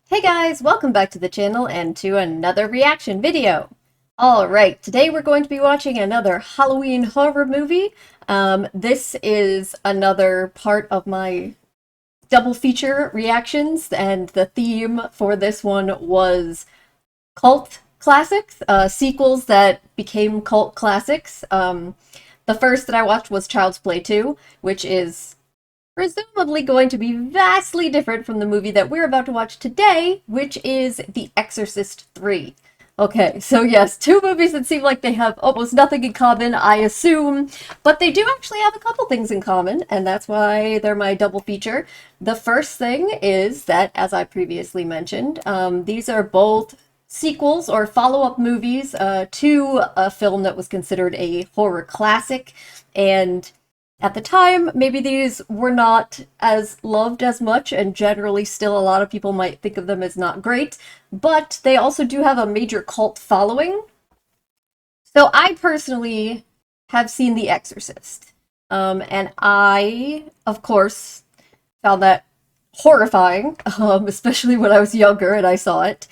Hey guys, welcome back to the channel and to another reaction video. Alright, today we're going to be watching another Halloween horror movie. This is another part of my double feature reactions, and the theme for this one was cult classics, sequels that became cult classics. The first that I watched was Child's Play 2, which is presumably going to be vastly different from the movie that we're about to watch today, which is The Exorcist III. Okay, so yes, two movies that seem like they have almost nothing in common, I assume, but they do actually have a couple things in common, and that's why they're my double feature. The first thing is that, as I previously mentioned, these are both sequels or follow-up movies to a film that was considered a horror classic, and at the time, maybe these were not as loved as much, and generally still a lot of people might think of them as not great, but they also do have a major cult following. So I personally have seen The Exorcist, and I, of course, found that horrifying, especially when I was younger and I saw it.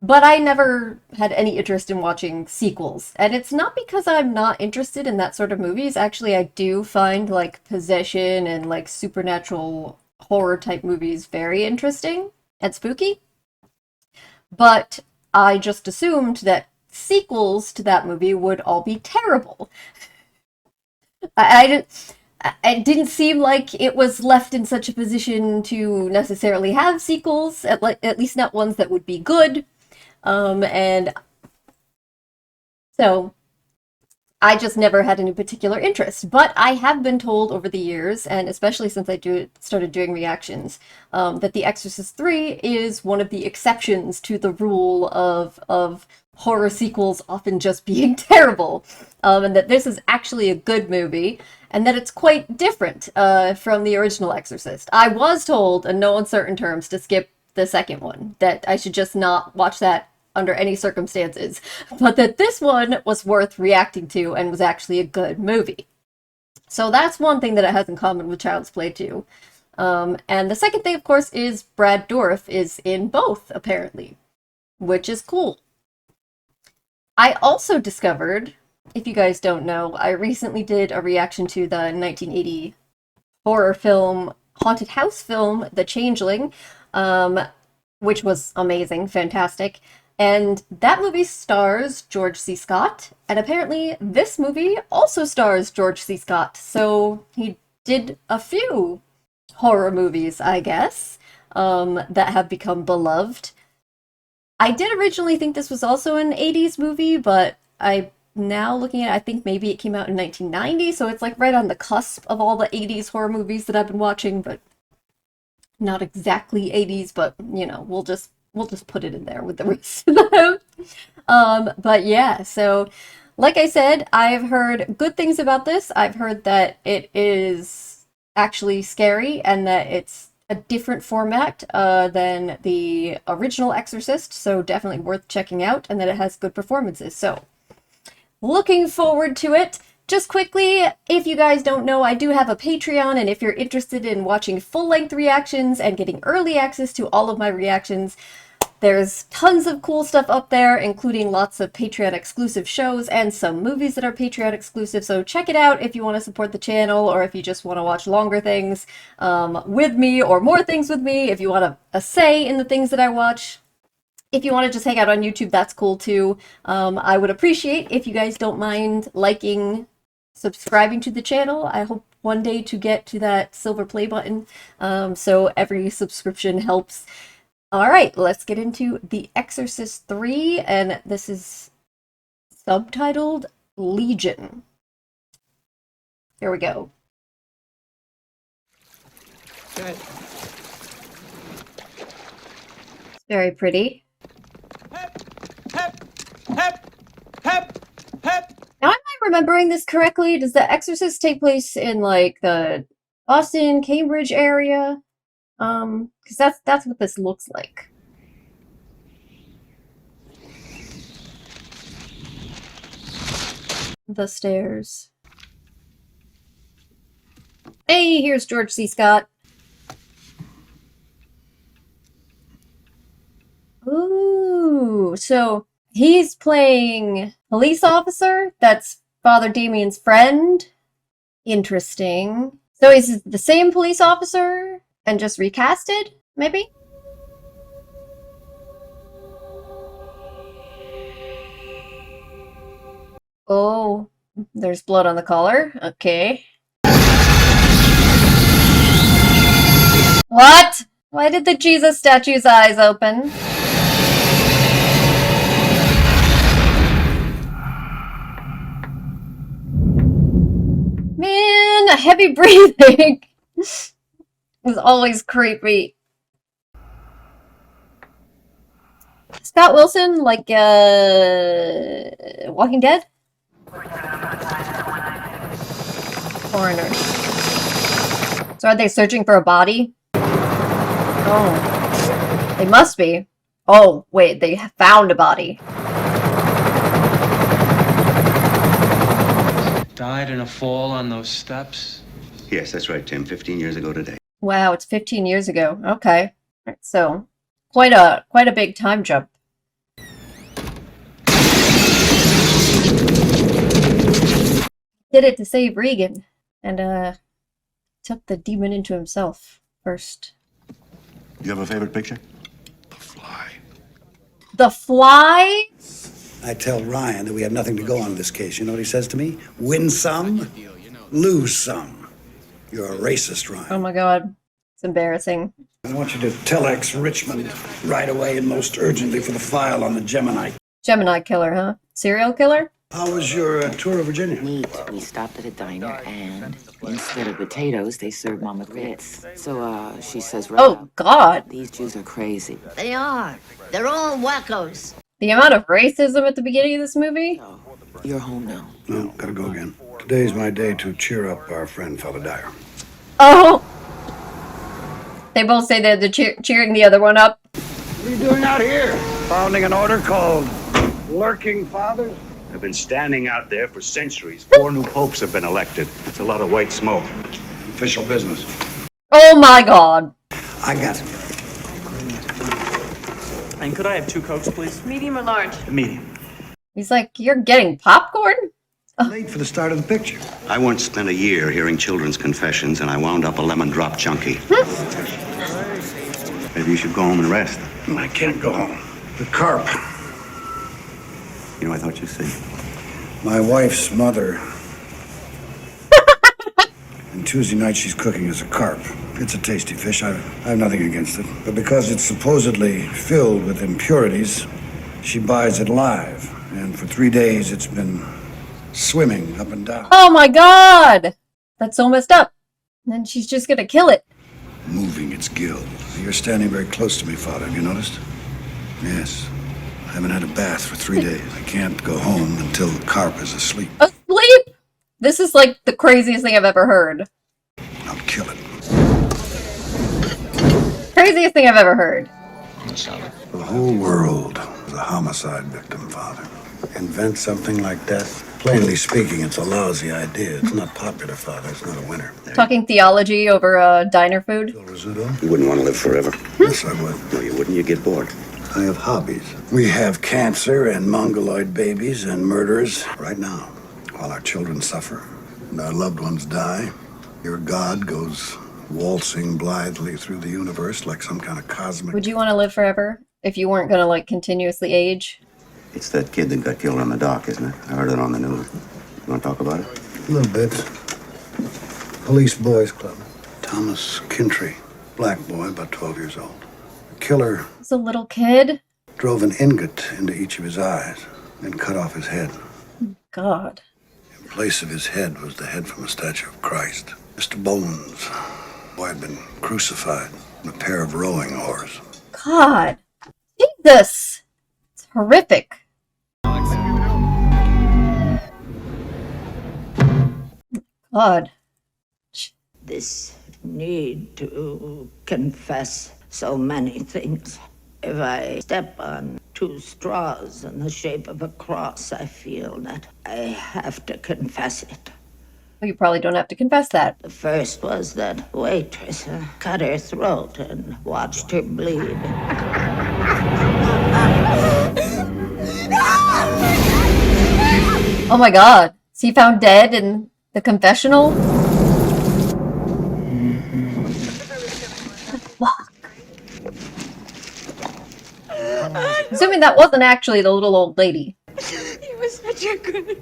But I never had any interest in watching sequels. And it's not because I'm not interested in that sort of movies. Actually, I do find like possession and like supernatural horror type movies very interesting and spooky. But I just assumed that sequels to that movie would all be terrible. I didn't. It didn't seem like it was left in such a position to necessarily have sequels, at least not ones that would be good. And so I just never had any particular interest. But I have been told over the years, and especially since started doing reactions, that The Exorcist III is one of the exceptions to the rule of horror sequels often just being terrible, and that this is actually a good movie, and that it's quite different from the original Exorcist. I was told, in no uncertain terms, to skip the second one, that I should just not watch that under any circumstances, but that this one was worth reacting to and was actually a good movie. So that's one thing that it has in common with Child's Play 2. And the second thing, of course, is Brad Dourif is in both, apparently, which is cool. I also discovered, if you guys don't know, I recently did a reaction to the 1980 horror film, haunted house film, The Changeling, which was amazing, fantastic. And that movie stars George C. Scott, and apparently this movie also stars George C. Scott. So he did a few horror movies, I guess, that have become beloved. I did originally think this was also an 80s movie, but I now looking at it, I think maybe it came out in 1990, so it's like right on the cusp of all the 80s horror movies that I've been watching, but not exactly 80s, but you know, we'll just put it in there with the rest of them. But yeah, so like I said, I've heard good things about this. I've heard that it is actually scary and that it's a different format than the original Exorcist, so definitely worth checking out, and that it has good performances. So looking forward to it. Just quickly, if you guys don't know, I do have a Patreon, and if you're interested in watching full-length reactions and getting early access to all of my reactions, there's tons of cool stuff up there, including lots of Patreon exclusive shows and some movies that are Patreon exclusive, so check it out if you want to support the channel, or if you just want to watch longer things with me, or more things with me, if you want a say in the things that I watch. If you want to just hang out on YouTube, that's cool too. I would appreciate if you guys don't mind liking, subscribing to the channel. I hope one day to get to that silver play button, so every subscription helps. All right, let's get into The Exorcist III, and this is subtitled Legion. Here we go. Good. It's very pretty. Hep, hep, hep, hep, hep. Now, am I remembering this correctly? Does The Exorcist take place in like the Boston, Cambridge area? Because that's what this looks like. The stairs. Hey, here's George C. Scott. Ooh, so he's playing police officer. That's Father Damien's friend. Interesting. So he's the same police officer and just recasted, maybe? Oh, there's blood on the collar. Okay. What? Why did the Jesus statue's eyes open? Man, heavy breathing is always creepy. Scott Wilson, like, Walking Dead? Foreigner. So are they searching for a body? Oh. They must be. Oh, wait, they found a body. Died in a fall on those steps? Yes, that's right, Tim. 15 years ago today. Wow, it's 15 years ago. Okay. Right, so quite a big time jump. Did it to save Regan and took the demon into himself first. You have a favorite picture? The Fly. The Fly? I tell Ryan that we have nothing to go on in this case. You know what he says to me? Win some, lose some. You're a racist, Oh Ryan. my god. It's embarrassing. I want you to telex Richmond right away and most urgently for the file on the Gemini. Gemini Killer, huh? Serial killer? How was your tour of Virginia? Neat. We stopped at a diner and instead of potatoes, they served mama grits. So, she says, right Oh out, god. these Jews are crazy. They are. They're all wackos. The amount of racism at the beginning of this movie? So, you're home now. No, gotta go again. Today's my day to cheer up our friend, Father Dyer. Oh! They both say they're cheering the other one up. What are you doing out here? Founding an order called Lurking Fathers? I've been standing out there for centuries. 4 new popes have been elected. It's a lot of white smoke. Official business. Oh my god. I got it. And could I have 2 Cokes, please? Medium or large? Medium. He's like, you're getting popcorn? Late for the start of the picture. I once spent a year hearing children's confessions, and I wound up a lemon drop junkie. Maybe you should go home and rest. I can't go home. The carp. You know, I thought you'd see. My wife's mother. And Tuesday night she's cooking us a carp. It's a tasty fish. I have nothing against it. But because it's supposedly filled with impurities, she buys it live. And for 3 days it's been swimming up and down. Oh my god! That's so messed up. And then she's just gonna kill it. Moving its gills. You're standing very close to me, Father. Have you noticed? Yes. I haven't had a bath for 3 days. I can't go home until the carp is asleep. Asleep? This is like the craziest thing I've ever heard. I'll kill it. Craziest thing I've ever heard. The whole world is a homicide victim, Father. Invent something like that. Plainly speaking, it's a lousy idea. It's not popular, Father. It's not a winner. Talking theology over diner food. Rizzuto? You wouldn't want to live forever. Yes, I would. No, you wouldn't. You'd get bored. I have hobbies. We have cancer and mongoloid babies and murderers right now, while our children suffer and our loved ones die. Your God goes waltzing blithely through the universe like some kind of cosmic... Would you want to live forever if you weren't gonna like continuously age? It's that kid that got killed on the dock, isn't it? I heard it on the news. You want to talk about it? A little bit. Police Boys Club. Thomas Kintry, black boy, about 12 years old. The killer As a little kid? drove an ingot into each of his eyes and cut off his head. God. In place of his head was the head from a statue of Christ. Mr. Bones, boy had been crucified in a pair of rowing oars. God. Jesus. It's horrific. God. This need to confess so many things. If I step on 2 straws in the shape of a cross, I feel that I have to confess it. Well, you probably don't have to confess that. The first was that waitress cut her throat and watched her bleed. Oh my god. Is he found dead in the confessional? Fuck. Assuming that wasn't actually the little old lady. He was such a good...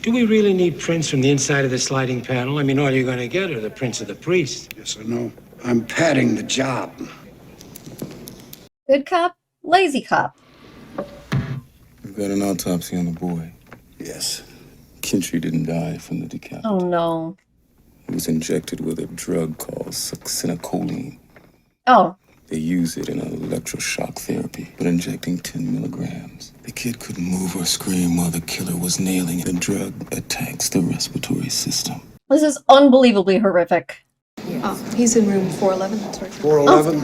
Do we really need prints from the inside of the sliding panel? I mean, all you're going to get are the prints of the priest. Yes or no? I'm padding the job. Good cop, lazy cop. We've got an autopsy on the boy. Yes. Kintry didn't die from the decapitation. Oh no. He was injected with a drug called succinylcholine. Oh. They use it in electroshock therapy, but injecting 10 milligrams. The kid couldn't move or scream while the killer was nailing it. The drug attacks the respiratory system. This is unbelievably horrific. Oh, he's in room 411. That's right. 411?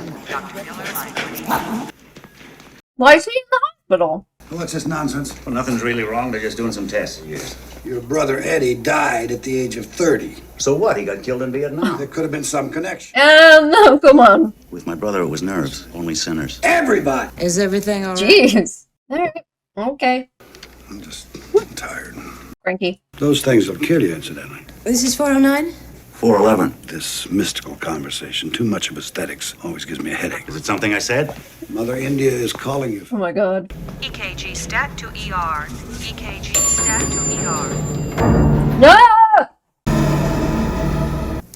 Why is he in the hospital? What's this nonsense? Well, nothing's really wrong. They're just doing some tests. Yes. Your brother Eddie died at the age of 30. So what? He got killed in Vietnam. There could have been some connection. No, come on. With my brother, it was nerves. Only sinners. Everybody! Is everything all right? Jeez. Alright. Okay. I'm just tired. Cranky. Those things will kill you, incidentally. This is 409? 411. This mystical conversation, too much of aesthetics, always gives me a headache. Is it something I said? Mother India is calling you. Oh my god. EKG stat to ER. EKG stat to ER. No!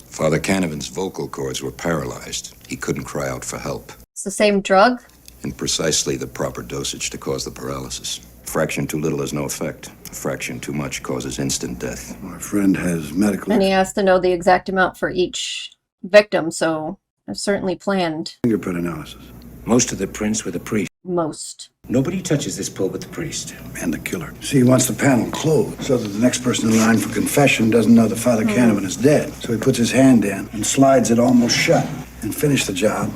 Father Canavan's vocal cords were paralyzed. He couldn't cry out for help. It's the same drug? And precisely the proper dosage to cause the paralysis. A fraction too little has no effect. A fraction too much causes instant death. My friend has medical And he has to know the exact amount for each victim, so I've certainly planned fingerprint analysis. Most of the prints were the priest. most. Nobody touches this pill but the priest. And the killer. See, he wants the panel closed so that the next person in line for confession doesn't know that Father Canavan is dead. So he puts his hand in and slides it almost shut and finish the job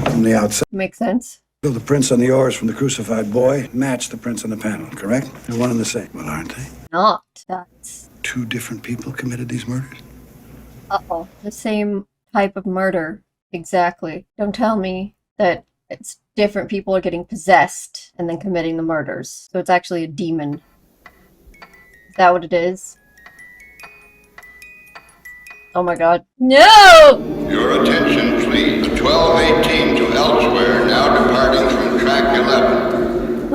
from the outside. Makes sense. So the prints on the oars from the crucified boy match the prints on the panel, correct? They're one and the same. Well, aren't they? Not. That's... Two different people committed these murders? Uh-oh. The same type of murder. Exactly. Don't tell me that it's different people are getting possessed and then committing the murders. So it's actually a demon. Is that what it is? Oh my god. No! Your attention, please. 1218 to elsewhere, now departing from track 11.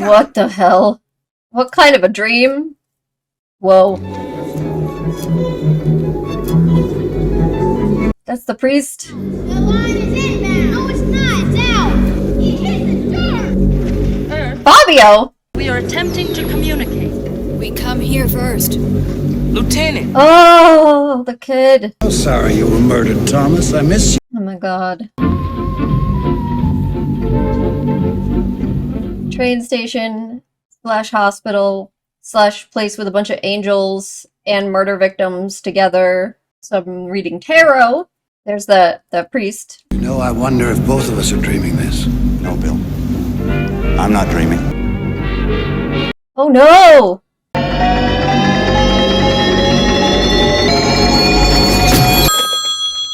What the hell? What kind of a dream? Whoa. That's the priest. The line is inbound. No, it's not. It's out. He hit the door. Fabio! We are attempting to communicate. We come here first. Lieutenant! Oh, the kid. Oh, sorry you were murdered, Thomas. I miss you. Oh my god. Train station / hospital / place with a bunch of angels and murder victims together. So I'm reading tarot. There's the priest. You know, I wonder if both of us are dreaming this. No, Bill. I'm not dreaming. Oh no!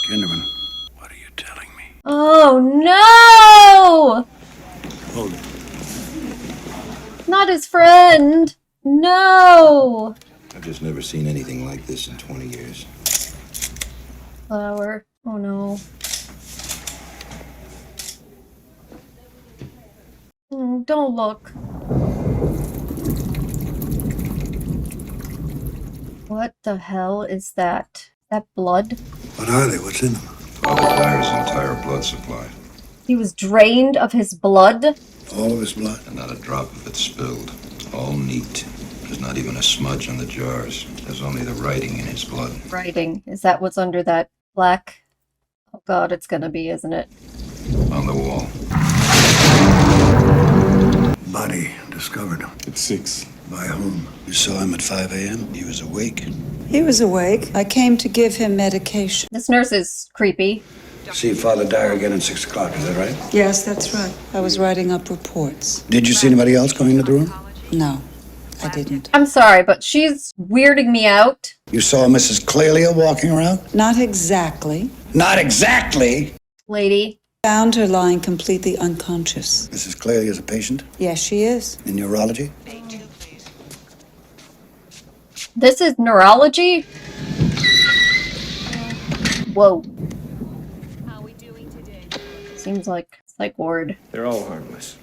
Kinderman, what are you telling me? Oh no! Hold it. Not his friend! No! I've just never seen anything like this in 20 years. Flower. Oh no. Don't look. What the hell is that? That blood? What are they? What's in them? Father Dyer's entire blood supply. He was drained of his blood? All of his blood? And not a drop of it spilled. All neat. There's not even a smudge on the jars. There's only the writing in his blood. Writing. Is that what's under that black? Oh god, it's gonna be, isn't it? On the wall. Body discovered. At 6. By whom? You saw him at 5 a.m.? He was awake. He was awake. I came to give him medication. This nurse is creepy. See Father Dyer again at 6 o'clock, is that right? Yes, that's right. I was writing up reports. Did you see anybody else going into the room? No, I didn't. I'm sorry, but she's weirding me out. You saw Mrs. Clelia walking around? Not exactly. Not exactly! Lady, Found her lying completely unconscious. Mrs. Cleary is a patient Yes, she is. in neurology. This is neurology? Whoa. Seems like psych ward. They're all harmless.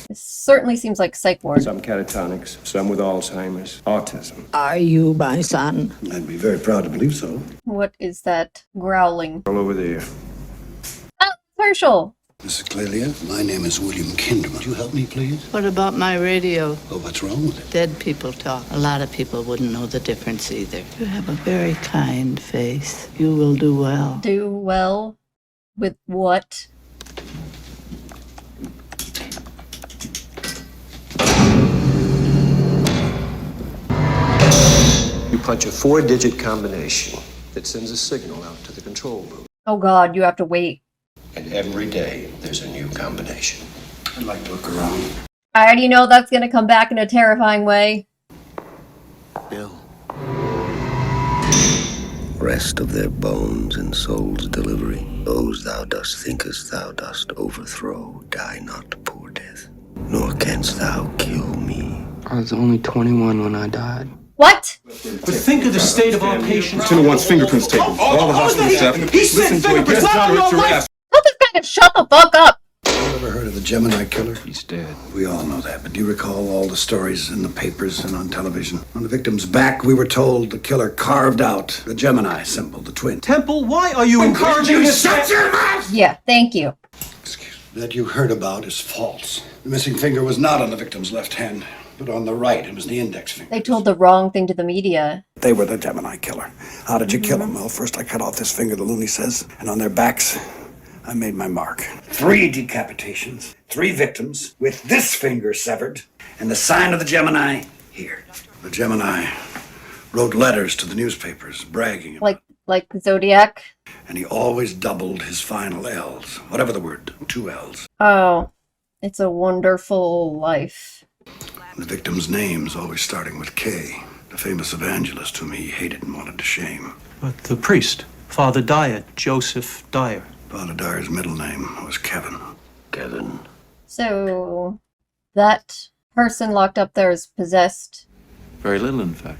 This certainly seems like psych ward. Some catatonics, some with Alzheimer's, autism. Are you my son? I'd be very proud to believe so. What is that growling? All over there. Oh, Herschel! Mrs. Clelia, my name is William Kinderman. Would you help me, please? What about my radio? Oh, what's wrong with it? Dead people talk. A lot of people wouldn't know the difference either. You have a very kind face. You will do well. Do well? With what? You punch a 4-digit combination that sends a signal out to the control room. Oh god, you have to wait. And every day, there's a new combination. I'd like to look around. I already know that's gonna come back in a terrifying way. Bill. Rest of their bones and soul's delivery. Those thou dost thinkest thou dost overthrow, die not poor death, nor canst thou kill me. I was only 21 when I died. What? But think of the state of our patients. Lieutenant wants fingerprints taken. All the hospital staff. He said fingerprints. Tell this guy to shut the fuck up! You ever heard of the Gemini Killer? He's dead. We all know that, but do you recall all the stories in the papers and on television? On the victim's back, we were told the killer carved out the Gemini symbol, the twin. Temple, why are you encouraging this? Shut your mouth! Yeah, thank you. That you heard about is false. The missing finger was not on the victim's left hand, but on the right. It was the index finger. They told the wrong thing to the media. They were the Gemini Killer. How did you kill them? Well, first I cut off this finger, the loony says, and on their backs, I made my mark. 3 decapitations, 3 victims, with this finger severed, and the sign of the Gemini here. The Gemini wrote letters to the newspapers, bragging about Like the Zodiac? and he always doubled his final L's. Whatever the word, 2 L's. Oh, it's a wonderful life. The victims' names always starting with K. The famous evangelist whom he hated and wanted to shame. But the priest, Father Dyer, Joseph Dyer. Father Dyer's middle name was Kevin. Kevin. So, that person locked up there is possessed. Very little, in fact.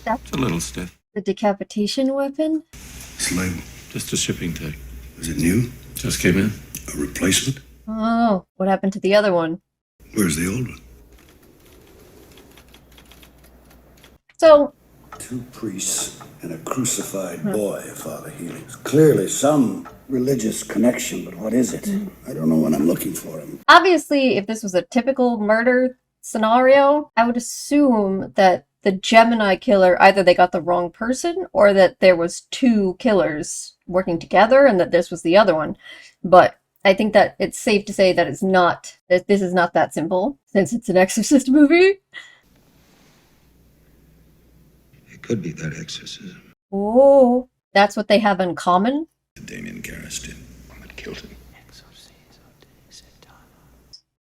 That's It's a little stiff. the decapitation weapon? Slave. Just a shipping tag. Is it new? Just came in. A replacement? Oh, what happened to the other one? Where's the old one? So, 2 priests and a crucified boy, Father Healy. Clearly some religious connection, but what is it? I don't know what I'm looking for. obviously, if this was a typical murder scenario, I would assume that the Gemini Killer, either they got the wrong person or that there was 2 killers working together and that this was the other one. But I think that it's safe to say that this is not that simple, since it's an Exorcist movie. It could be that exorcism. Oh, that's what they have in common? Damien Karras did. That killed him.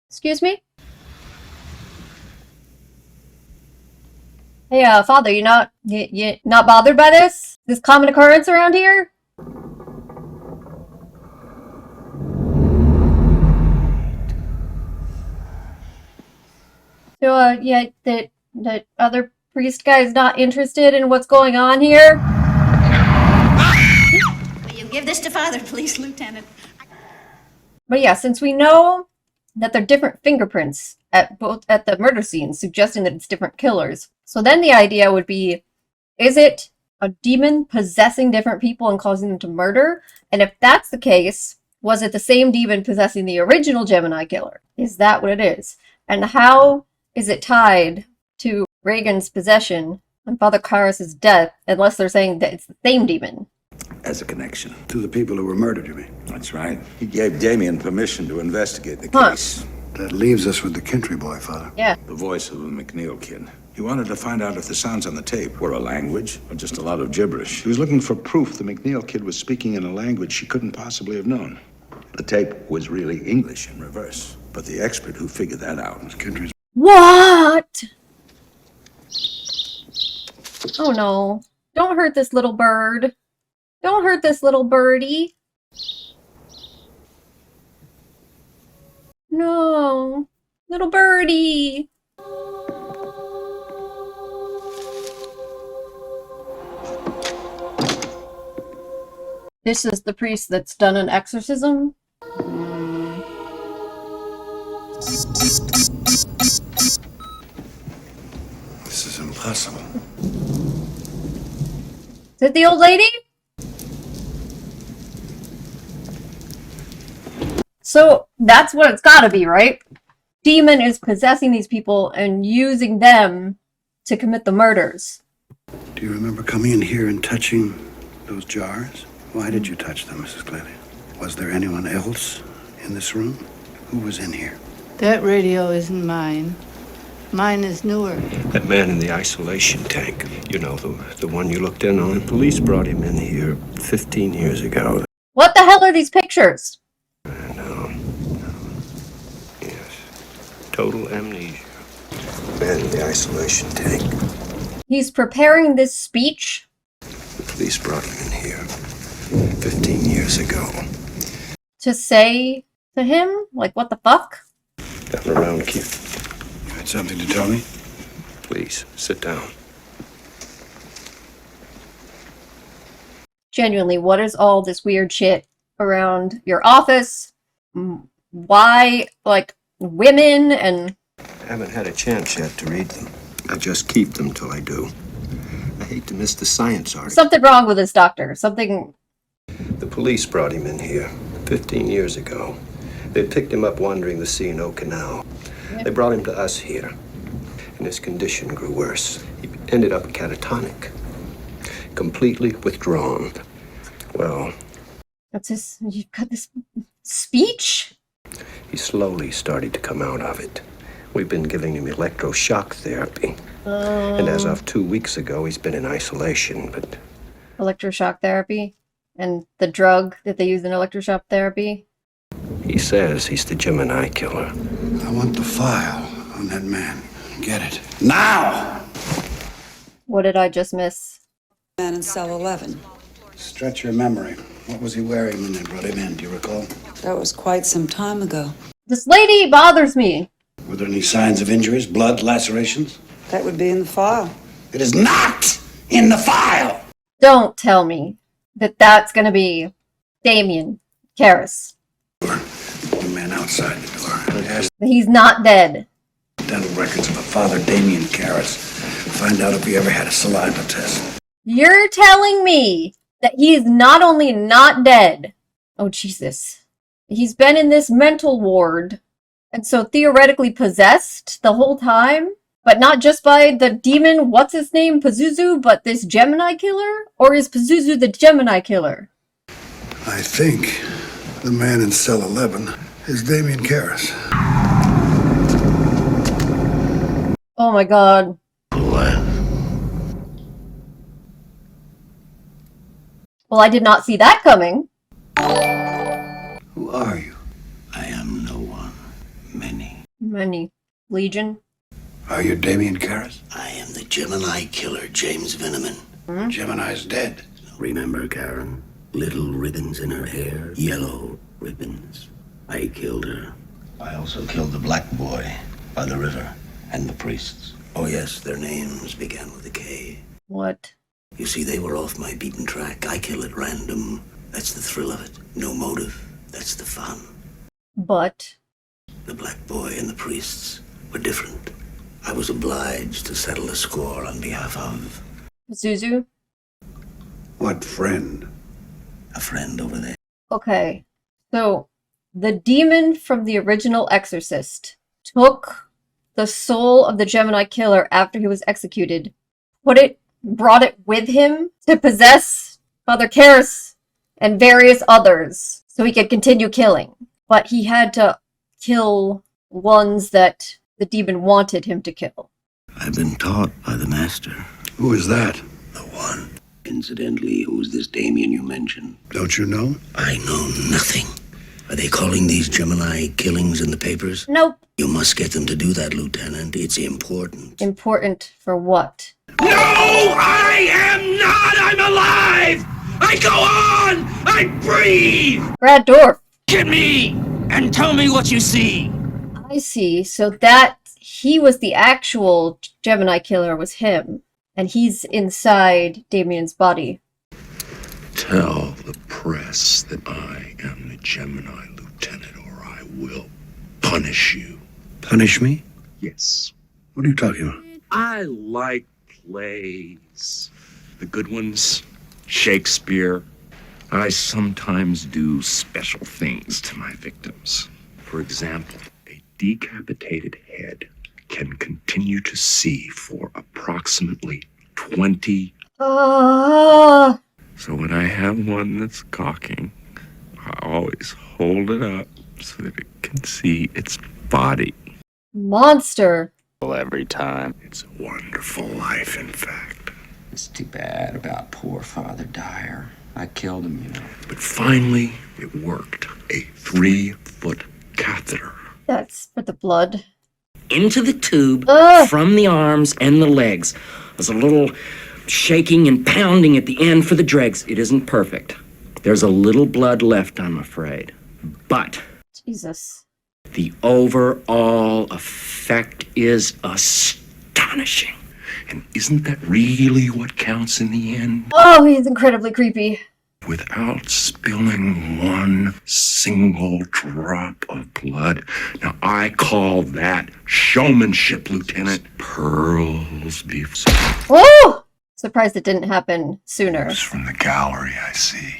Excuse me? Hey, Father, you not bothered by this? This common occurrence around here? So, yeah, the other priest guy is not interested in what's going on here? Will you give this to Father, please, Lieutenant? But yeah, since we know that they're different fingerprints at the murder scenes, suggesting that it's different killers. So then the idea would be, is it a demon possessing different people and causing them to murder? And if that's the case, was it the same demon possessing the original Gemini Killer? Is that what it is? And how is it tied to Reagan's possession and Father Karras' death, unless they're saying that it's the same demon? As a connection. To the people who were murdered, you mean? That's right. He gave Damien permission to investigate the case. That leaves us with the Kintry boy, Father. Yeah. The voice of a McNeil kid. He wanted to find out if the sounds on the tape were a language or just a lot of gibberish. He was looking for proof the McNeil kid was speaking in a language she couldn't possibly have known. The tape was really English in reverse. But the expert who figured that out was What? Oh no. Don't hurt this little bird. Don't hurt this little birdie. No. Little birdie. This is the priest that's done an exorcism. This is impossible. Is it the old lady? So that's what it's gotta be, right? Demon is possessing these people and using them to commit the murders. Do you remember coming in here and touching those jars? Why did you touch them, Mrs. Cleary? Was there anyone else in this room? Who was in here? That radio isn't mine. Mine is newer. That man in the isolation tank, you know, the one you looked in on. Police brought him in here 15 years ago. What the hell are these pictures? No. Yes. Total amnesia. Man in the isolation tank. He's preparing this speech. The police brought him in here 15 years ago. To say to him? Like, what the fuck? Down around, kid. You had something to tell me? Please, sit down. Genuinely, what is all this weird shit around your office? Why, like, women and... I haven't had a chance yet to read them. I just keep them till I do. I hate to miss the science article. Something wrong with this doctor. Something... The police brought him in here 15 years ago. They picked him up wandering the C&O Canal. They brought him to us here, and his condition grew worse. He ended up catatonic, completely withdrawn. Well... That's his... You've got this speech? He slowly started to come out of it. We've been giving him electroshock therapy. And as of 2 weeks ago, he's been in isolation, but... Electroshock therapy? And the drug that they use in electroshock therapy? He says he's the Gemini Killer. I want the file on that man. Get it. Now! What did I just miss? Man in cell 11. Stretch your memory. What was he wearing when they brought him in? Do you recall? That was quite some time ago. This lady bothers me. Were there any signs of injuries? Blood, lacerations? That would be in the file. It is not in the file! Don't tell me that that's gonna be Damien Karras. The man outside the door. Ask He's not dead. dental records of a father, Damien Karras. Find out if he ever had a saliva test. You're telling me that he's not only not dead, oh Jesus, he's been in this mental ward, and so theoretically possessed the whole time? But not just by the demon, what's his name, Pazuzu, but this Gemini Killer? Or is Pazuzu the Gemini Killer? I think the man in cell 11 is Damien Karras. Oh my god. Well, I did not see that coming. Who are you? I am no one. Many. Legion? Are you Damien Karras? I am the Gemini Killer, James Veneman. Gemini's dead. Remember Karen? Little ribbons in her hair, yellow ribbons. I killed her. I also killed the black boy by the river and the priests. Oh yes, their names began with a K. What? You see, they were off my beaten track. I kill at random. That's the thrill of it. No motive. That's the fun. But? The black boy and the priests were different. I was obliged to settle a score on behalf of... Pazuzu? What friend? A friend over there. Okay, so the demon from the original Exorcist took the soul of the Gemini Killer after he was executed, brought it with him to possess Father Karras and various others so he could continue killing. But he had to kill ones that the demon wanted him to kill. I've been taught by the master. Who is that? The one. Incidentally, who's this Damien you mentioned? Don't you know? I know nothing. Are they calling these Gemini killings in the papers? Nope. You must get them to do that, Lieutenant. It's important. Important for what? No, I am not! I'm alive! I go on! I breathe! Brad Dourif. Get me and tell me what you see! I see. So that he was the actual Gemini Killer was him. And he's inside Damien's body. Tell the press that I am the Gemini lieutenant, or I will punish you. Punish me? Yes. What are you talking about? I like plays. The good ones, Shakespeare. I sometimes do special things to my victims. For example, a decapitated head can continue to see for approximately 20. Ah. So when I have one that's gawking, I always hold it up so that it can see its body. Monster. Every time. It's a wonderful life, in fact. It's too bad about poor Father Dyer. I killed him, you know. But finally, it worked. A 3-foot catheter. That's for the blood. Into the tube, from the arms and the legs. There's a little shaking and pounding at the end for the dregs. It isn't perfect. There's a little blood left, I'm afraid. But Jesus. the overall effect is astonishing. And isn't that really what counts in the end? Oh, he's incredibly creepy. Without spilling one single drop of blood. Now, I call that showmanship, Lieutenant. Pearls before. Oh! Surprised it didn't happen sooner. From the gallery, I see.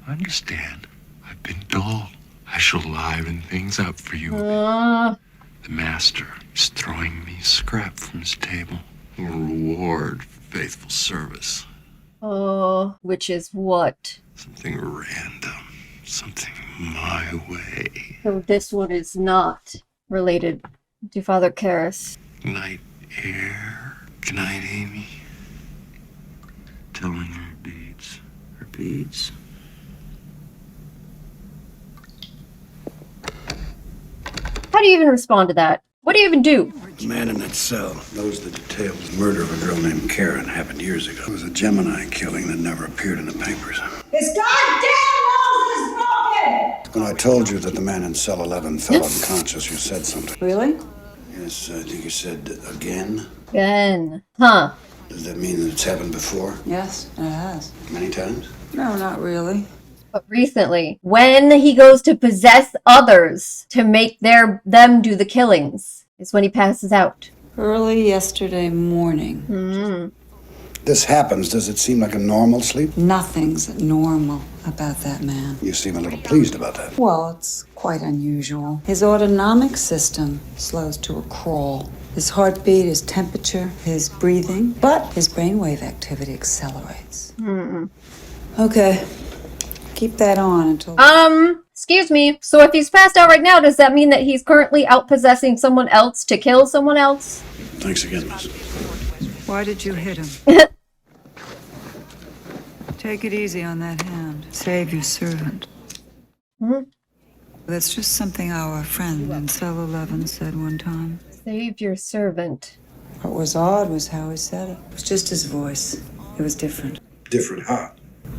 Understand. I've been dull. I shall liven things up for you. The master is throwing me scrap from his table. A reward for faithful service. Oh, which is what? Something random. Something my way. So this one is not related to Father Karras. Night air. Good night, Amy. Telling her beads. Her beads. How do you even respond to that? What do you even do? The man in that cell knows the details. The murder of a girl named Karen happened years ago. It was a Gemini killing that never appeared in the papers. His goddamn nose is broken! When I told you that the man in cell 11 fell unconscious, you said something. Really? Yes, I think you said again. Ben. Huh. Does that mean that it's happened before? Yes, it has. Many times? No, not really. But recently, when he goes to possess others to make them do the killings, is when he passes out. Early yesterday morning. Mm. This happens. Does it seem like a normal sleep? Nothing's normal about that man. You seem a little pleased about that. Well, it's quite unusual. His autonomic system slows to a crawl. His heartbeat, his temperature, his breathing, but his brainwave activity accelerates. Mm. Okay. Keep that on until... Excuse me. So if he's passed out right now, does that mean that he's currently out possessing someone else to kill someone else? Thanks again, miss. Why did you hit him? Take it easy on that hand. Save your servant. Hmm? That's just something our friend in cell 11 said one time. Save your servant. What was odd was how he said it. It was just his voice. It was different. Different how?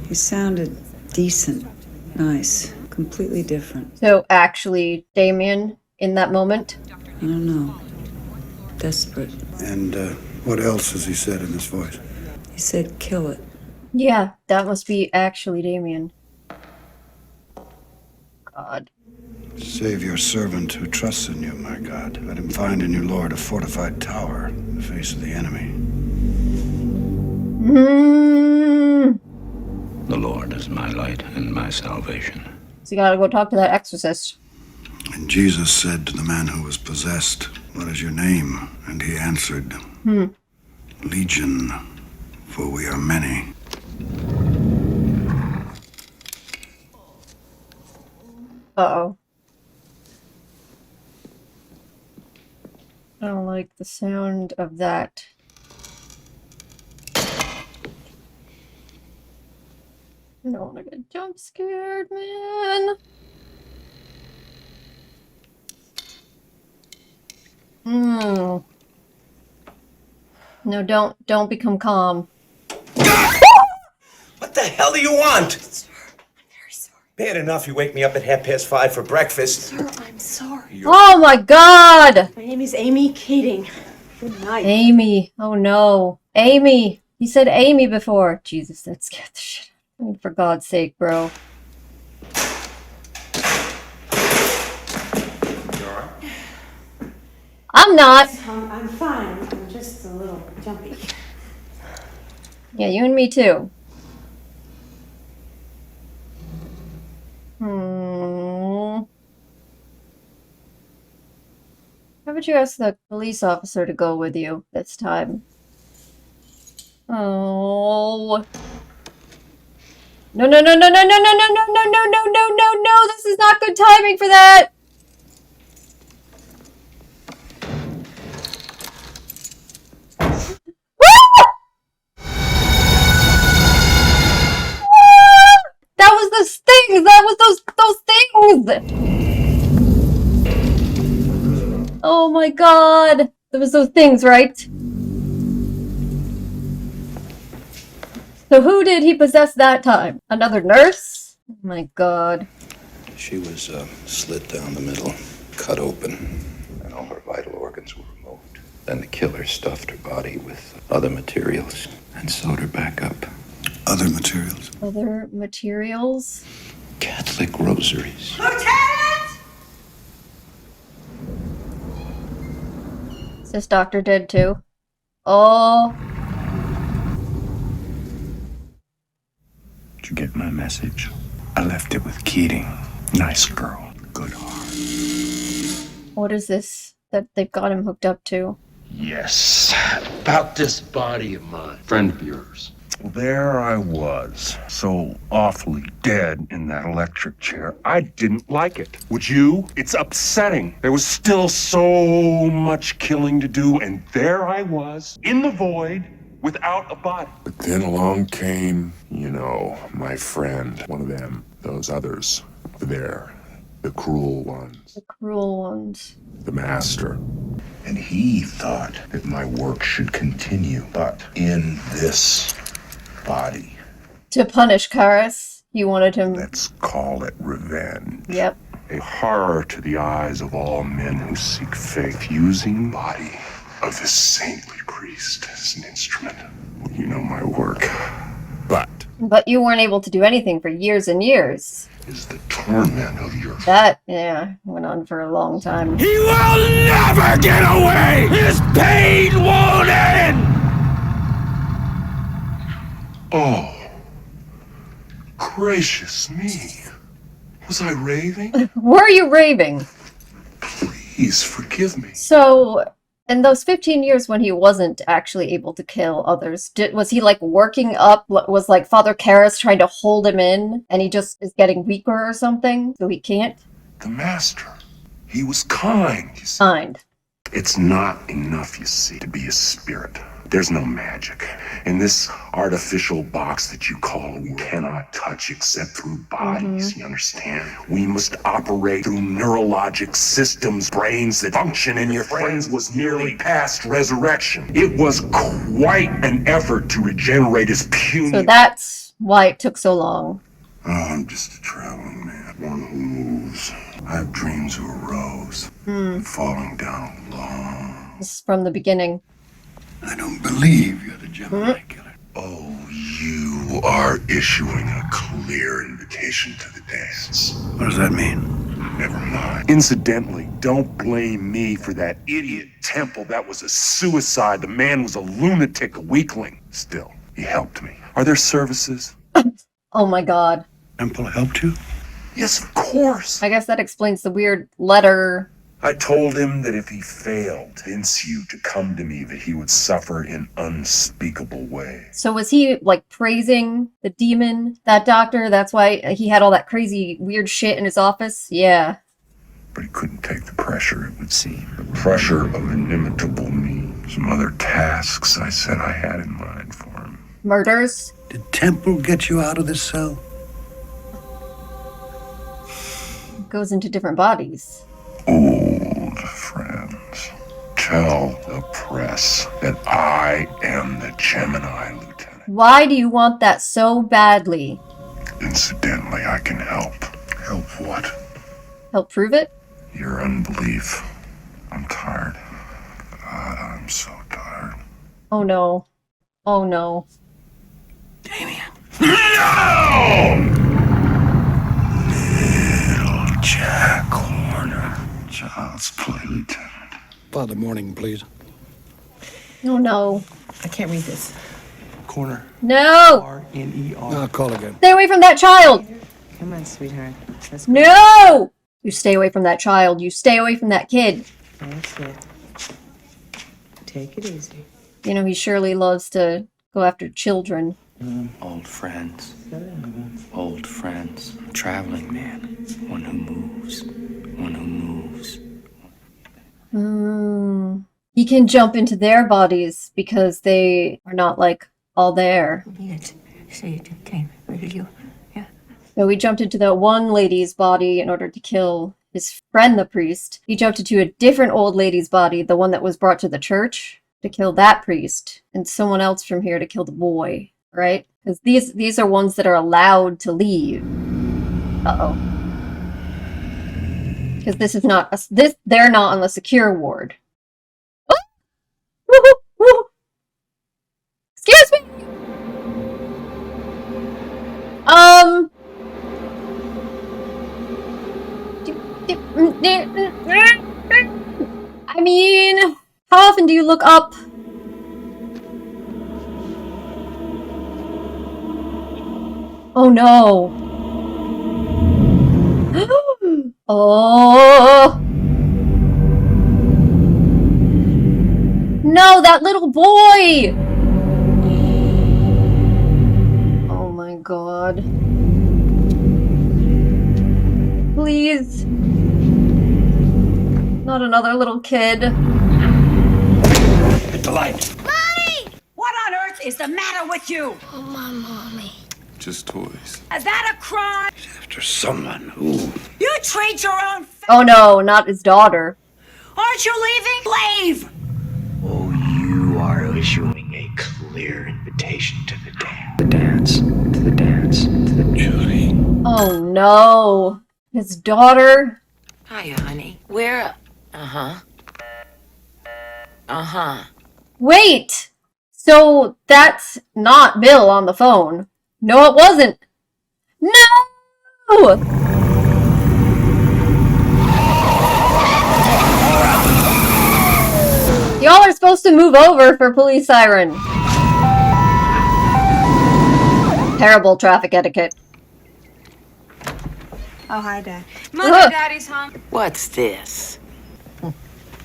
He sounded decent, nice, completely different. So actually, Damien, in that moment? I don't know. Desperate. And what else has he said in his voice? He said, kill it. Yeah, that must be actually Damien. God. Save your servant who trusts in you, my God. Let him find in you, Lord, a fortified tower in the face of the enemy. Mm. The Lord is my light and my salvation. So you gotta go talk to that exorcist. And Jesus said to the man who was possessed, "What is your name?" And he answered, Legion, for we are many. Uh-oh. I don't like the sound of that. I don't want to get jump scared, man. No, don't become calm. What the hell do you want? Sir, I'm very sorry. Bad enough you wake me up at 5:30 for breakfast. Sir, I'm sorry. Oh my god! My name is Amy Keating. Good night. Amy. Oh no. Amy. He said Amy before. Jesus, that scared the shit out of me. For God's sake, bro. I'm not. I'm fine. I'm just a little jumpy. Yeah, you and me too. How would you ask the police officer to go with you this time? Oh. No, no, no, no, no, no, no, no, no, no, no, no, no, no, no. This is not good timing for that. That was those things! That was those things! Oh my god! There was those things, right? So who did he possess that time? Another nurse? Oh my god. She was slit down the middle, cut open, and all her vital organs were removed. Then the killer stuffed her body with other materials and sewed her back up. Other materials? Other materials? Catholic rosaries. Is this doctor dead too? Oh. Did you get my message? I left it with Keating. Nice girl. Good heart. What is this that they've got him hooked up to? Yes, about this body of mine. Friend of yours. There I was, so awfully dead in that electric chair. I didn't like it. Would you? It's upsetting. There was still so much killing to do, and there I was, in the void, without a body. But then along came, my friend, one of them, those others, there, the cruel ones. The cruel ones. The master. And he thought that my work should continue, but in this body. To punish Karis, he wanted him. Let's call it revenge. Yep. A horror to the eyes of all men who seek faith, using the body of this saintly priest as an instrument. You know my work. But you weren't able to do anything for years and years. Is the torment of your... That, went on for a long time. He will never get away! His pain won't end! Oh, gracious me. Was I raving? Were you raving? Please forgive me. So, in those 15 years when he wasn't actually able to kill others, was he like working up? Was like Father Karras trying to hold him in and he just is getting weaker or something so he can't? The master, he was kind. You see. Kind. It's not enough, you see, to be a spirit. There's no magic. And this artificial box that you call we cannot touch except through bodies, you understand? We must operate through neurologic systems, brains that function, and your friend's was nearly past resurrection. It was quite an effort to regenerate his puny... So that's why it took so long. Oh, I'm just a traveling man, one who moves. I have dreams of a rose, falling down long. This is from the beginning. I don't believe you're the Gemini Killer. Oh, you are issuing a clear invitation to the dance. What does that mean? Never mind. Incidentally, don't blame me for that idiot temple. That was a suicide. The man was a lunatic, a weakling. Still, he helped me. Are there services? Oh my god. Temple helped you? Yes, of course. I guess that explains the weird letter. I told him that if he failed to convince you to come to me, that he would suffer in unspeakable ways. So was he like praising the demon, that doctor? That's why he had all that crazy weird shit in his office? Yeah. But he couldn't take the pressure, it would seem. The pressure of inimitable me. Some other tasks I said I had in mind for him. Murders? Did Temple get you out of this cell? Goes into different bodies. Old friends. tell the press that I am the Gemini Lieutenant. Why do you want that so badly? Incidentally, I can help. Help what? Help prove it? Your unbelief. I'm tired. God, I'm so tired. Oh no. Oh no. No! Little Jack Horner. Child's play, Lieutenant. Father Morning, please. Oh no. I can't read this. Corner. No! R-N-E-R. I'll call again. Stay away from that child! Come on, sweetheart. Let's go. No! You stay away from that child. You stay away from that kid. That's it. Take it easy. You know, he surely loves to go after children. Old friends. Old friends. Traveling man. One who moves. One who moves. He can jump into their bodies because they are not, like, all there. So you came. Where did you? Yeah. So he jumped into the one lady's body in order to kill his friend, the priest. He jumped into a different old lady's body, the one that was brought to the church, to kill that priest. And someone else from here to kill the boy, right? Because these are ones that are allowed to leave. Uh-oh. Because this is not... they're not on the secure ward. Oh! Woohoo! Woohoo! Excuse me! I mean, how often do you look up? Oh no. Oh. No, that little boy. Oh my god. Please. Not another little kid. Hit the light. Mommy! What on earth is the matter with you? Oh, my mommy. Just toys. Is that a crime? After someone who... You treat your own Oh no, not his daughter. Aren't you leaving? Leave! Oh, you are issuing a clear invitation to the dance. The dance. To the dance. To the Julie. Oh no. His daughter. Hiya, honey. Where? Uh-huh. Uh-huh. Wait! So that's not Bill on the phone. No, it wasn't. No! Y'all are supposed to move over for police siren. Terrible traffic etiquette. Oh, hi, Dad. Mother, Daddy's home. What's this?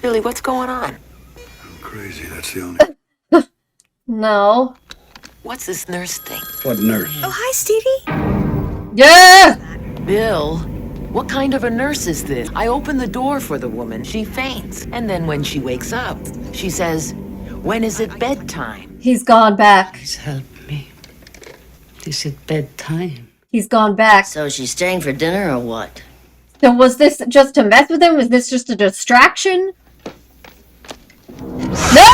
Billy, what's going on? I'm crazy, that's the only... No. What's this nurse thing? What nurse? Oh, hi, Stevie. Yeah! Bill, what kind of a nurse is this? I open the door for the woman, she faints. And then when she wakes up, she says, when is it bedtime? He's gone back. Please help me. Is it bedtime? He's gone back. So she's staying for dinner or what? So was this just to mess with him? Was this just a distraction? No!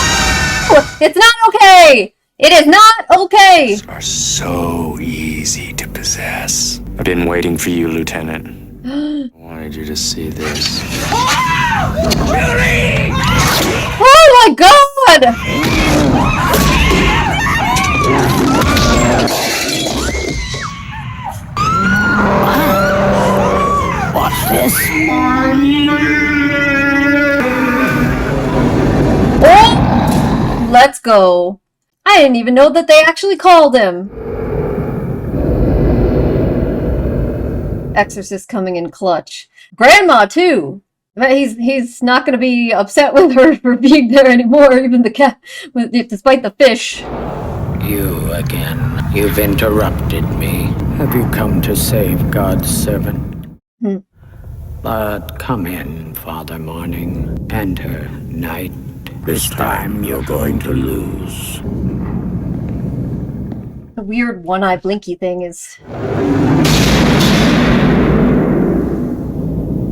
It's not okay! It is not okay! Are so easy to possess. I've been waiting for you, Lieutenant. I wanted you to see this. Oh my god! What's this? Oh! Let's go. I didn't even know that they actually called him. Exorcist coming in clutch. Grandma, too. But he's not going to be upset with her for being there anymore, even the cat, despite the fish. You again. You've interrupted me. Have you come to save God's servant? But come in, Father Morning. Enter, night. This time you're going to lose. The weird one-eye blinky thing is...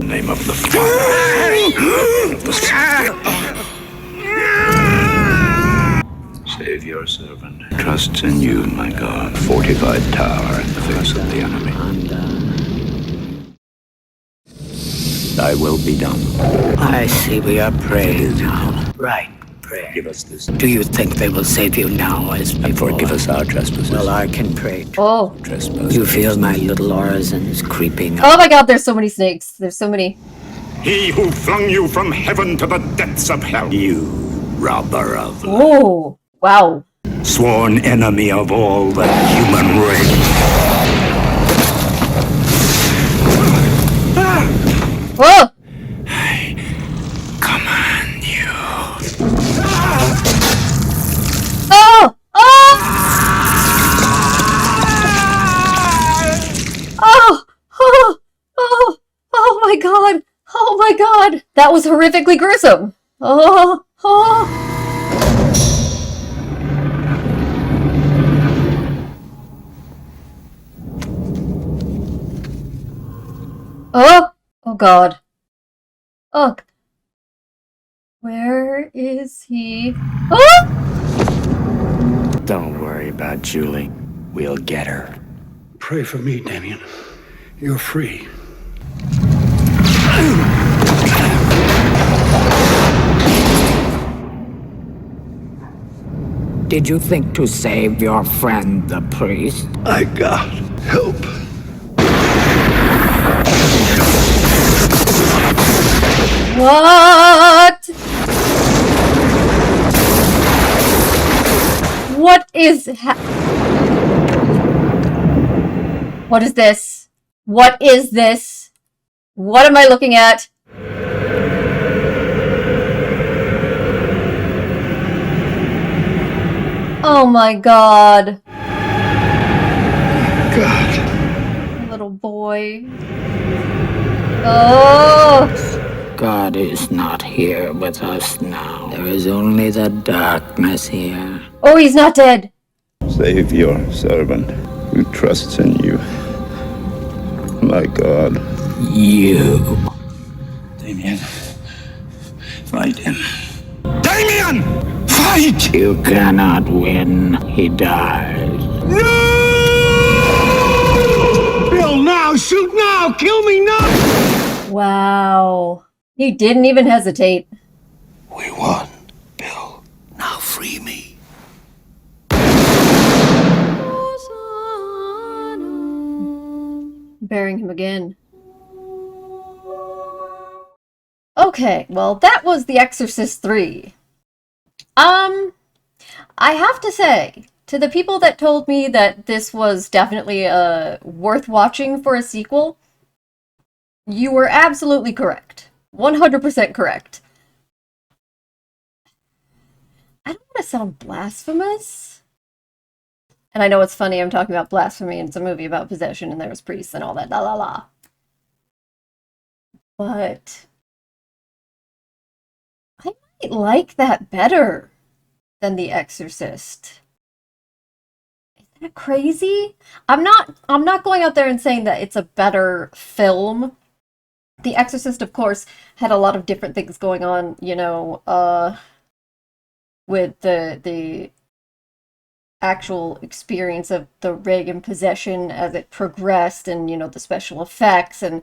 Name of the Father, of the Son, your servant trusts in you, my God. Fortified tower in the face of the enemy. Thy will be done. I see we are praying now. Right, pray. Give us this. Do you think they will save you now as before? And forgive us our trespasses. Well, I can pray. Oh. Trespass. You feel my little orisons creeping up. Oh my god, there's so many snakes. There's so many. He who flung you from heaven to the depths of hell. You, robber of life. Oh, wow. Sworn enemy of all the human race. Whoa! I command you. Oh! Oh! Oh! Oh! Oh! Oh my god! Oh my god! That was horrifically gruesome! Oh! Oh! Oh! Oh god. Oh. Where is he? Oh! Don't worry about Julie. We'll get her. Pray for me, Damien. You're free. Did you think to save your friend, the priest? I got help. What? What is What is this? What is this? What am I looking at? Oh my god. God. Little boy. Oh. God is not here with us now. There is only the darkness here. Oh, he's not dead. Save your servant who trusts in you. My God. You. Damien. Fight him. Damien! Fight! You cannot win. He dies. Bill, now! Shoot now! Kill me now! Wow. He didn't even hesitate. We won, Bill. Now free me. Burying him again. Okay, well, that was The Exorcist III. I have to say, to the people that told me that this was definitely worth watching for a sequel, you were absolutely correct. 100% correct. I don't want to sound blasphemous. And I know it's funny, I'm talking about blasphemy, and it's a movie about possession, and there was priests and all that, la la la. But I might like that better than The Exorcist. Is that crazy? I'm not going out there and saying that it's a better film. The Exorcist, of course, had a lot of different things going on, you know, with the actual experience of the rig and possession as it progressed, and, you know, the special effects, and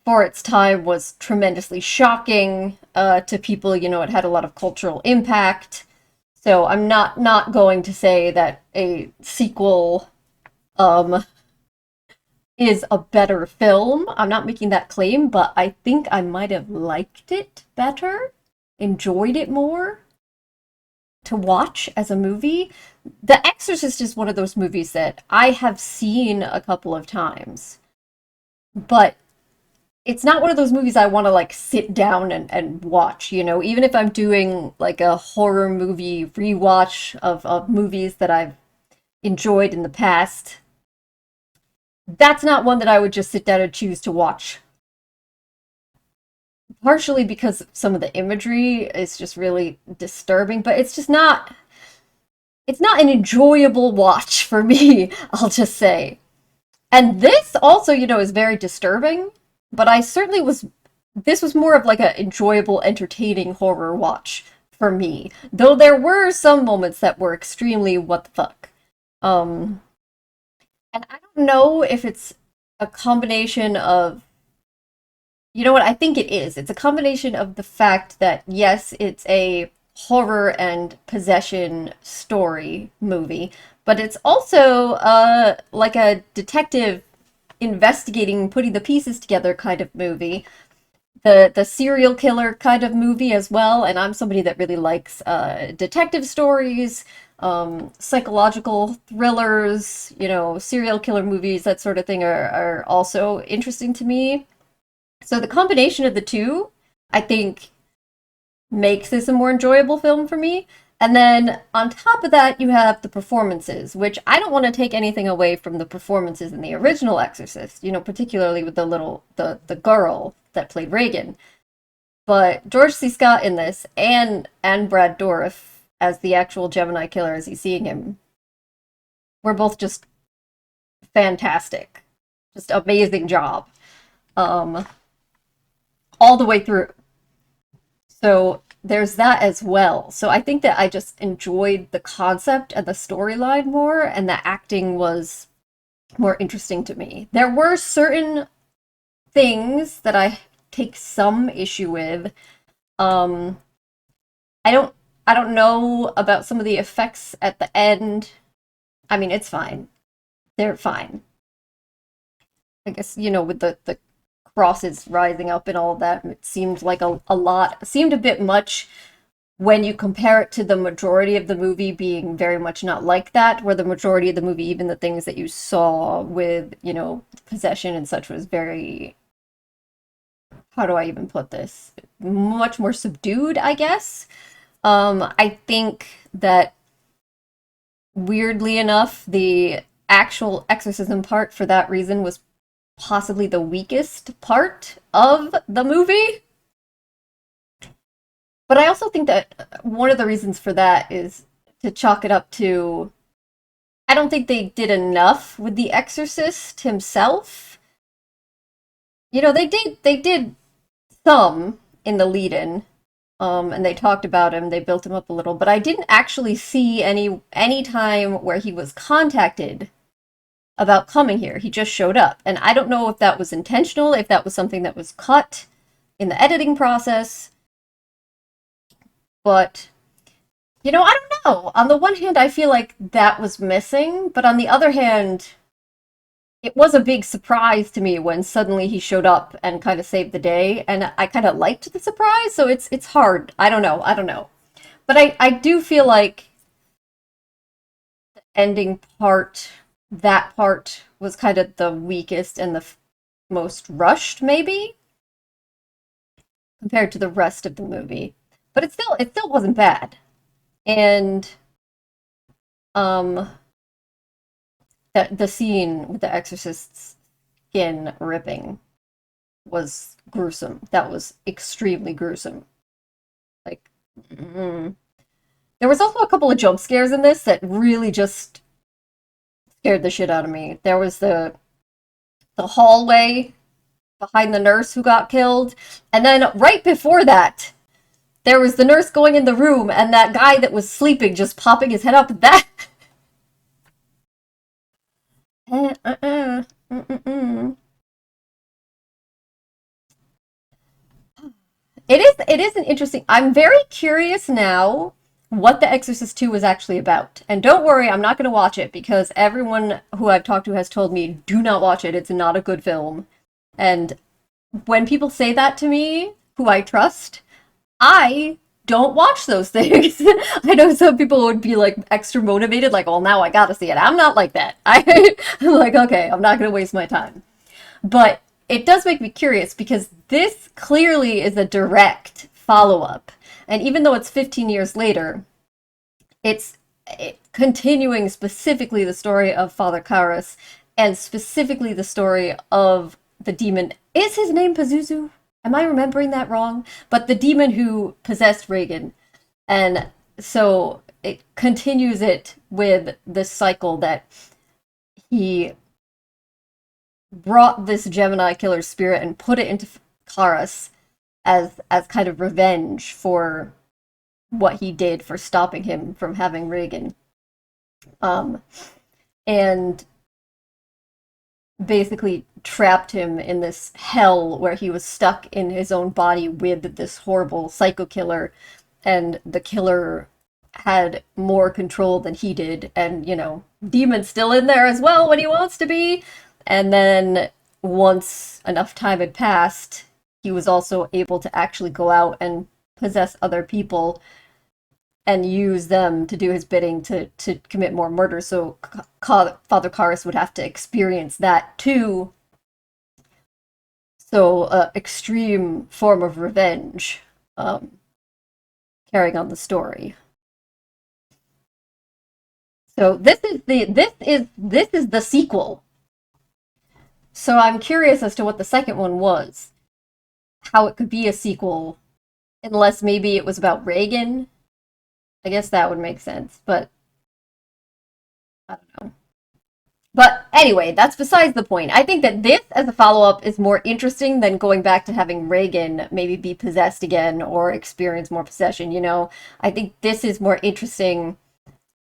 for its time was tremendously shocking to people. You know, it had a lot of cultural impact. So I'm not going to say that a sequel is a better film. I'm not making that claim, but I think I might have liked it better, enjoyed it more to watch as a movie. The Exorcist is one of those movies that I have seen a couple of times, but it's not one of those movies I want to like sit down and watch, you know, even if I'm doing like a horror movie rewatch of movies that I've enjoyed in the past. That's not one that I would just sit down and choose to watch. Partially because some of the imagery is just really disturbing, but it's just not, it's not an enjoyable watch for me, I'll just say. And this also, you know, is very disturbing, but I certainly was, this was more of like an enjoyable, entertaining horror watch for me. Though there were some moments that were extremely what the fuck. Um, and I don't know if it's a combination of, you know what, I think it is. It's a combination of the fact that, yes, it's a horror and possession story movie, but it's also like a detective investigating, putting the pieces together kind of movie. The serial killer kind of movie as well, and I'm somebody that really likes detective stories, psychological thrillers, you know, serial killer movies, that sort of thing are also interesting to me. So the combination of the two, I think, makes this a more enjoyable film for me. And then on top of that, you have the performances, which I don't want to take anything away from the performances in the original Exorcist, you know, particularly with the girl that played Reagan. But George C. Scott in this and Brad Dourif as the actual Gemini Killer as he's seeing him were both just fantastic. Just amazing job. Um, all the way through. So there's that as well. So I think that I just enjoyed the concept and the storyline more, and the acting was more interesting to me. There were certain things that I take some issue with. Um, I don't I don't know about some of the effects at the end. I mean, it's fine. They're fine. I guess, you know, with the crosses rising up and all of that, it seemed like a lot, seemed a bit much when you compare it to the majority of the movie being very much not like that, where the majority of the movie, even the things that you saw with, you know, possession and such, was very, how do I even put this? Much more subdued, I guess. I think that weirdly enough, the actual exorcism part for that reason was possibly the weakest part of the movie. But I also think that one of the reasons for that is to chalk it up to, I don't think they did enough with the exorcist himself. You know, they did some in the lead-in, and they talked about him, they built him up a little, but I didn't actually see any time where he was contacted about coming here. He just showed up. And I don't know if that was intentional, if that was something that was cut in the editing process. But, you know, I don't know. On the one hand, I feel like that was missing, but on the other hand, it was a big surprise to me when suddenly he showed up and kind of saved the day, and I kind of liked the surprise, so it's hard. I don't know. But I do feel like the ending part, that part was kind of the weakest and the most rushed, maybe, compared to the rest of the movie. But it still wasn't bad. And um the scene with the exorcist's skin ripping was gruesome. That was extremely gruesome. Like, there was also a couple of jump scares in this that really just scared the shit out of me. There was the hallway behind the nurse who got killed, and then right before that, there was the nurse going in the room and that guy that was sleeping just popping his head up. That it is an interesting. I'm very curious now what The Exorcist 2 was actually about. And don't worry, I'm not going to watch it because everyone who I've talked to has told me do not watch it. It's not a good film. And when people say that to me, who I trust, I don't watch those things. I know some people would be like extra motivated, like, oh, now I gotta see it. I'm not like that. I'm like, okay, I'm not gonna waste my time. But it does make me curious because this clearly is a direct follow-up. And even though it's 15 years later, it's continuing specifically the story of Father Karras and specifically the story of the demon. Is his name Pazuzu? Am I remembering that wrong? But the demon who possessed Reagan. And so it continues it with this cycle that he brought this Gemini killer spirit and put it into Karras as kind of revenge for what he did for stopping him from having Reagan. And basically trapped him in this hell where he was stuck in his own body with this horrible psycho killer, and the killer had more control than he did, and, you know, Demon's still in there as well when he wants to be. And then once enough time had passed, he was also able to actually go out and possess other people and use them to do his bidding to commit more murder. So Father Karras would have to experience that too. So extreme form of revenge, carrying on the story. So this is the sequel. So I'm curious as to what the second one was. How it could be a sequel, unless maybe it was about Reagan. I guess that would make sense, but I don't know. But anyway, that's besides the point. I think that this, as a follow-up, is more interesting than going back to having Reagan maybe be possessed again or experience more possession, you know? I think this is more interesting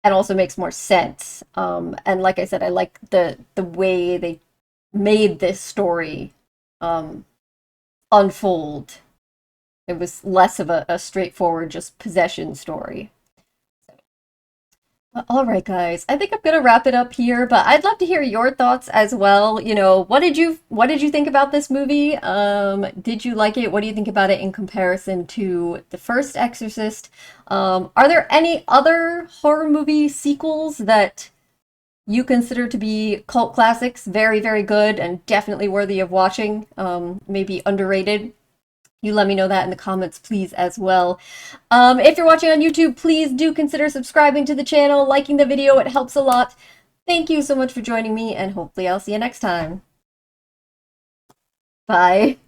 and also makes more sense. And like I said, I like the way they made this story unfold. It was less of a straightforward just possession story. All right, guys. I think I'm gonna wrap it up here, but I'd love to hear your thoughts as well. You know, what did you think about this movie? Did you like it? What do you think about it in comparison to the first Exorcist? Are there any other horror movie sequels that you consider to be cult classics, very, very good and definitely worthy of watching? Maybe underrated? You let me know that in the comments, please, as well. If you're watching on YouTube, please do consider subscribing to the channel, liking the video. It helps a lot. Thank you so much for joining me, and hopefully I'll see you next time. Bye.